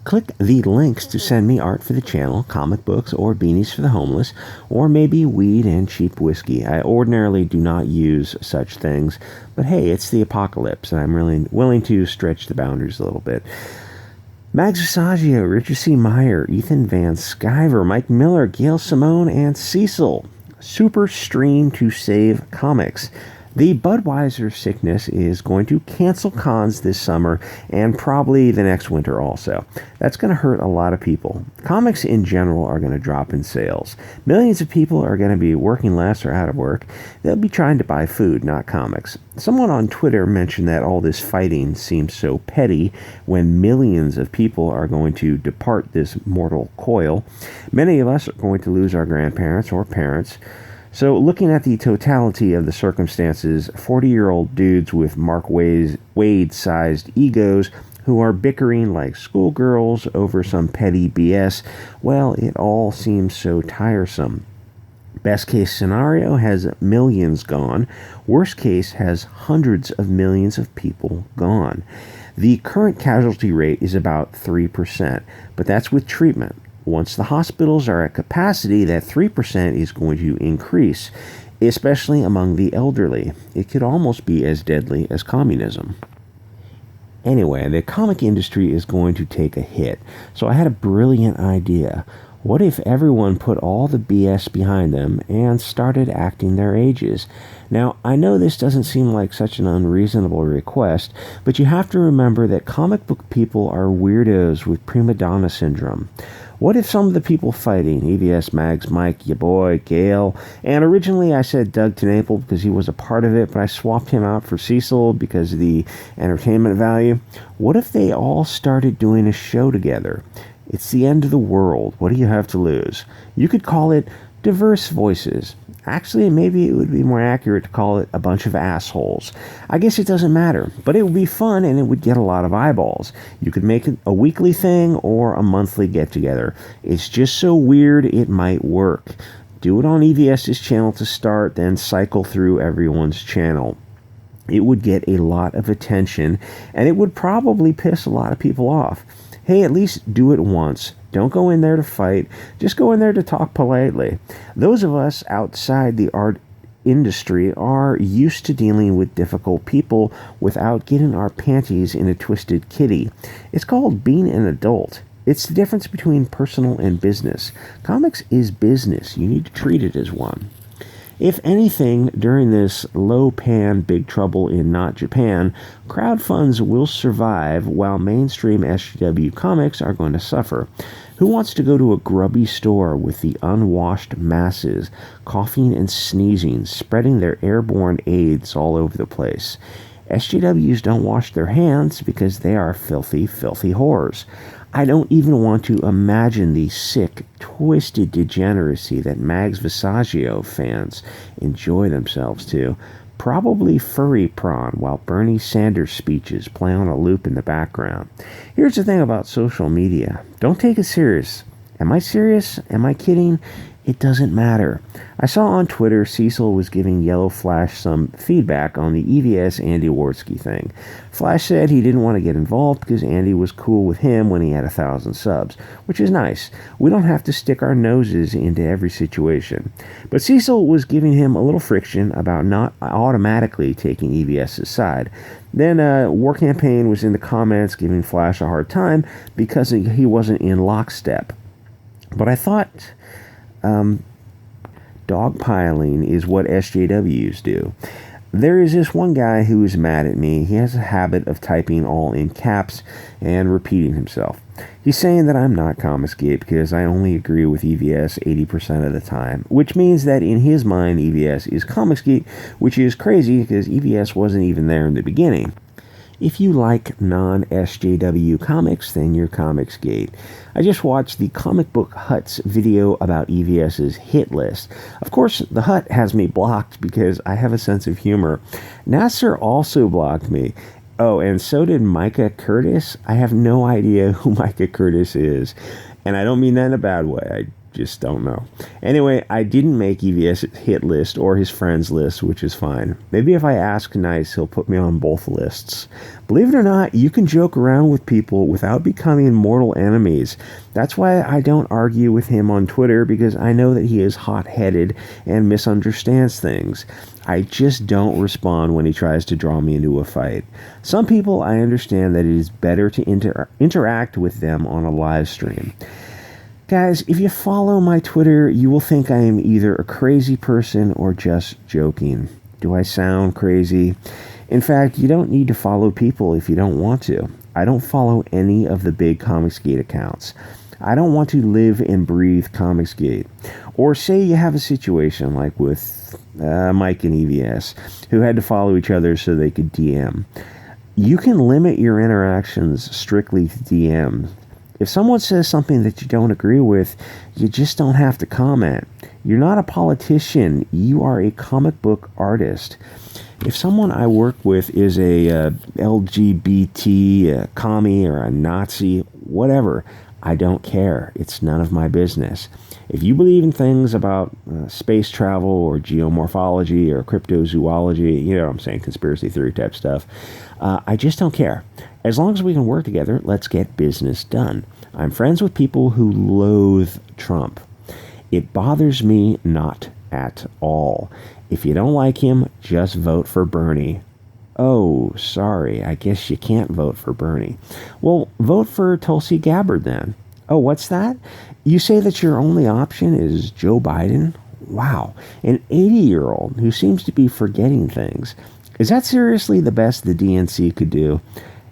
Click the links to send me art for the channel, comic books, or beanies for the homeless, or maybe weed and cheap whiskey. I ordinarily do not use such things, but hey, it's the apocalypse, and I'm really willing to stretch the boundaries a little bit. Mags Visaggio, Richard C. Meyer, Ethan Van Sciver, Mike Miller, Gail Simone, and Cecil. Super stream to save comics. The Budweiser sickness is going to cancel cons this summer and probably the next winter also. That's going to hurt a lot of people. Comics in general are going to drop in sales. Millions of people are going to be working less or out of work. They'll be trying to buy food, not comics. Someone on Twitter mentioned that all this fighting seems so petty when millions of people are going to depart this mortal coil. Many of us are going to lose our grandparents or parents. So looking at the totality of the circumstances, 40-year-old dudes with Mark Wade-sized egos who are bickering like schoolgirls over some petty BS, well, it all seems so tiresome. Best case scenario has millions gone. Worst case has hundreds of millions of people gone. The current casualty rate is about 3%, but that's with treatment. Once the hospitals are at capacity, that 3% is going to increase, especially among the elderly. It could almost be as deadly as communism. Anyway, the comic industry is going to take a hit, so I had a brilliant idea. What if everyone put all the BS behind them and started acting their ages? Now, I know this doesn't seem like such an unreasonable request, but you have to remember that comic book people are weirdos with prima donna syndrome. What if some of the people fighting, EVS, Mags, Mike, your boy, Gail, and originally I said Doug TeNapel because he was a part of it, but I swapped him out for Cecil because of the entertainment value. What if they all started doing a show together? It's the end of the world. What do you have to lose? You could call it diverse voices. Actually, maybe it would be more accurate to call it a bunch of assholes. I guess it doesn't matter, but it would be fun and it would get a lot of eyeballs. You could make it a weekly thing or a monthly get-together. It's just so weird it might work. Do it on EVS's channel to start, then cycle through everyone's channel. It would get a lot of attention, and it would probably piss a lot of people off. Hey, at least do it once. Don't go in there to fight. Just go in there to talk politely. Those of us outside the art industry are used to dealing with difficult people without getting our panties in a twisted kitty. It's called being an adult. It's the difference between personal and business. Comics is business. You need to treat it as one. If anything, during this low-pan Big Trouble in Not Japan, crowdfunds will survive while mainstream SJW comics are going to suffer. Who wants to go to a grubby store with the unwashed masses, coughing and sneezing, spreading their airborne AIDS all over the place? SJWs don't wash their hands because they are filthy, filthy whores. I don't even want to imagine the sick, twisted degeneracy that Mags Visaggio fans enjoy themselves to. Probably furry prawn while Bernie Sanders speeches play on a loop in the background. Here's the thing about social media. Don't take it serious. Am I serious? Am I kidding? It doesn't matter. I saw on Twitter Cecil was giving Yellow Flash some feedback on the EVS Andy Wardsky thing. Flash said he didn't want to get involved because Andy was cool with him when he had 1,000 subs, which is nice. We don't have to stick our noses into every situation. But Cecil was giving him a little friction about not automatically taking EVS's side. Then War Campaign was in the comments giving Flash a hard time because he wasn't in lockstep. But I thought dogpiling is what SJWs do. There is this one guy who is mad at me. He has a habit of typing all in caps and repeating himself. He's saying that I'm not Comicsgate because I only agree with EVS 80% of the time, which means that in his mind EVS is Comicsgate, which is crazy because EVS wasn't even there in the beginning. If you like non-SJW comics, then you're Comicsgate. I just watched the Comic Book Hut's video about EVS's hit list. Of course, the Hut has me blocked because I have a sense of humor. Nasser also blocked me. Oh, and so did Micah Curtis. I have no idea who Micah Curtis is. And I don't mean that in a bad way. I just don't know. Anyway, I didn't make EVS hit list or his friends list, which is fine. Maybe if I ask nice, he'll put me on both lists. Believe it or not, you can joke around with people without becoming mortal enemies. That's why I don't argue with him on Twitter, because I know that he is hot-headed and misunderstands things. I just don't respond when he tries to draw me into a fight. Some people, I understand that it is better to interact with them on a live stream. Guys, if you follow my Twitter, you will think I am either a crazy person or just joking. Do I sound crazy? In fact, you don't need to follow people if you don't want to. I don't follow any of the big Comicsgate accounts. I don't want to live and breathe Comicsgate. Or say you have a situation like with Mike and EVS, who had to follow each other so they could DM. You can limit your interactions strictly to DMs. If someone says something that you don't agree with, you just don't have to comment. You're not a politician. You are a comic book artist. If someone I work with is a LGBT, a commie, or a Nazi, whatever, I don't care. It's none of my business. If you believe in things about space travel or geomorphology or cryptozoology, you know what I'm saying, conspiracy theory type stuff, I just don't care. As long as we can work together, let's get business done. I'm friends with people who loathe Trump. It bothers me not at all. If you don't like him, just vote for Bernie. Oh, sorry, I guess you can't vote for Bernie. Well, vote for Tulsi Gabbard then. Oh, what's that? You say that your only option is Joe Biden? Wow, an 80-year-old who seems to be forgetting things. Is that seriously the best the DNC could do?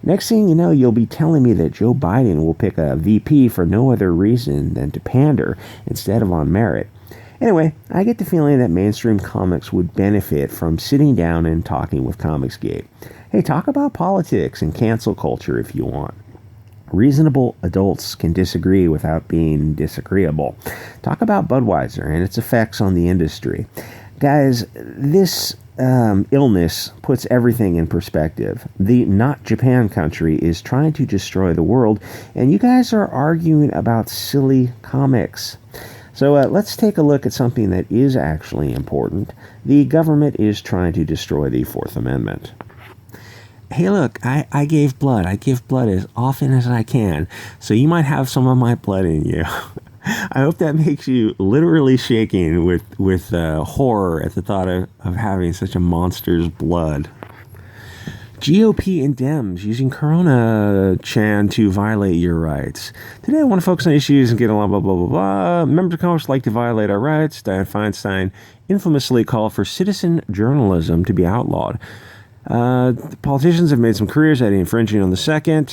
Next thing you know, you'll be telling me that Joe Biden will pick a VP for no other reason than to pander instead of on merit. Anyway, I get the feeling that mainstream comics would benefit from sitting down and talking with Comicsgate. Hey, talk about politics and cancel culture if you want. Reasonable adults can disagree without being disagreeable. Talk about Budweiser and its effects on the industry. Guys, this illness puts everything in perspective. The not Japan country is trying to destroy the world, and you guys are arguing about silly comics. So let's take a look at something that is actually important. The government is trying to destroy the Fourth Amendment. Hey, look, I gave blood. I give blood as often as I can, so you might have some of my blood in you. I hope that makes you literally shaking with horror at the thought of having such a monster's blood. GOP and Dems using Corona-chan to violate your rights. Today I want to focus on issues and get along, blah, blah, blah, blah. Members of Congress like to violate our rights. Dianne Feinstein infamously called for citizen journalism to be outlawed. The politicians have made some careers at infringing on the second.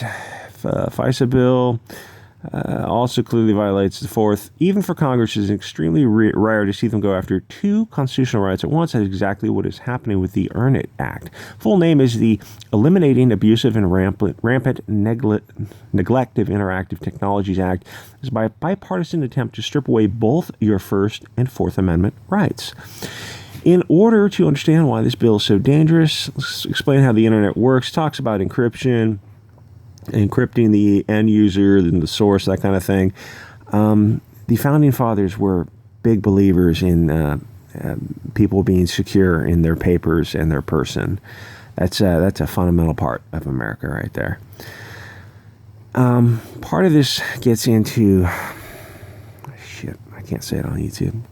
FISA bill also clearly violates the fourth. Even for Congress, it is extremely rare to see them go after two constitutional rights at once. That's exactly what is happening with the Earn It Act. Full name is the Eliminating Abusive and Rampant Neglective Interactive Technologies Act. It's by a bipartisan attempt to strip away both your First and Fourth Amendment rights. In order to understand why this bill is so dangerous, let's explain how the internet works. Talks about encryption, encrypting the end user and the source, that kind of thing. The founding fathers were big believers in people being secure in their papers and their person. That's a fundamental part of America right there. Part of this gets into shit. I can't say it on YouTube.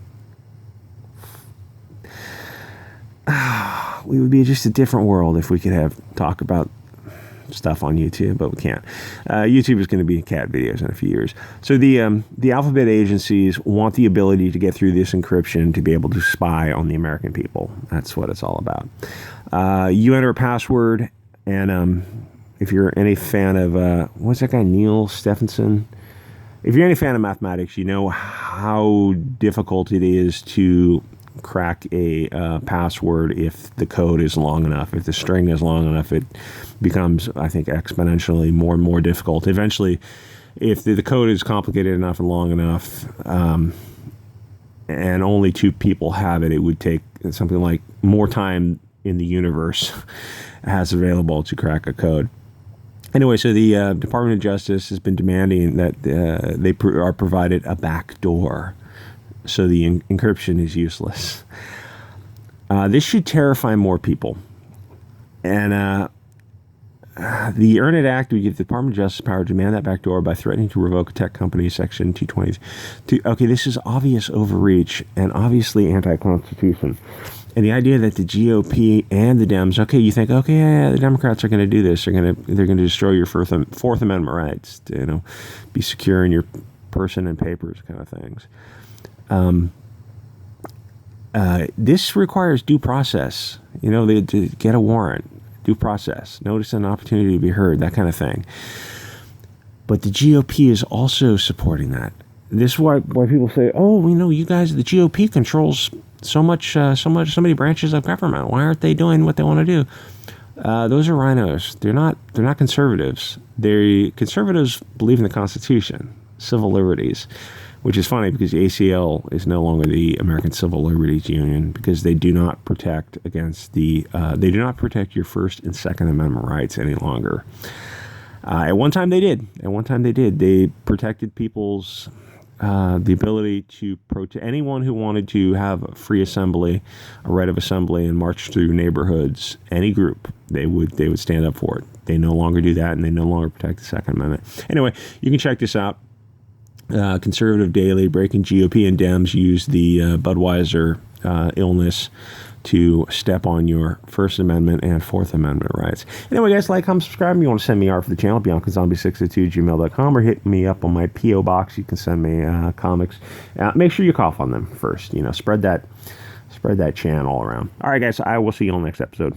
We would be just a different world if we could talk about stuff on YouTube, but we can't. YouTube is going to be cat videos in a few years. So the alphabet agencies want the ability to get through this encryption to be able to spy on the American people. That's what it's all about. You enter a password, and if you're any fan of what's that guy, Neil Stephenson? If you're any fan of mathematics, you know how difficult it is to crack a password if the code is long enough. If the string is long enough, it becomes, I think, exponentially more and more difficult. Eventually, if the code is complicated enough and long enough, and only two people have it, it would take something like more time in the universe has available to crack a code. Anyway, so the Department of Justice has been demanding that they are provided a back door, so the encryption is useless. This should terrify more people. And the Earn It Act would give the Department of Justice power to demand that back door by threatening to revoke a tech company's Section 220. Okay, this is obvious overreach and obviously anti-constitution. And the idea that the GOP and the Dems, okay, you think, okay, yeah, the Democrats are going to do this. They're going to destroy your Fourth Amendment rights, to, be secure in your person and papers, kind of things. This requires due process. To get a warrant, due process, notice an opportunity to be heard, that kind of thing. But the GOP is also supporting that. This is why people say, oh, you guys, the GOP controls so many branches of government. Why aren't they doing what they want to do? Those are rhinos. They're not conservatives. Conservatives believe in the Constitution, civil liberties, which is funny because the ACL is no longer the American Civil Liberties Union because they do not protect against they do not protect your First and Second Amendment rights any longer. At one time they did. They protected people's the ability to protest anyone who wanted to have a free assembly, a right of assembly, and march through neighborhoods. Any group, they would stand up for it. They no longer do that, and they no longer protect the Second Amendment. Anyway, you can check this out. Conservative Daily, breaking GOP and Dems use the Budweiser illness to step on your First Amendment and Fourth Amendment rights. Anyway, guys, like, comment, subscribe. If you want to send me art for the channel, Bianca Zombie 602@gmail.com, or hit me up on my P.O. box. You can send me comics. Make sure you cough on them first. Spread that channel around. All right, guys, I will see you on the next episode.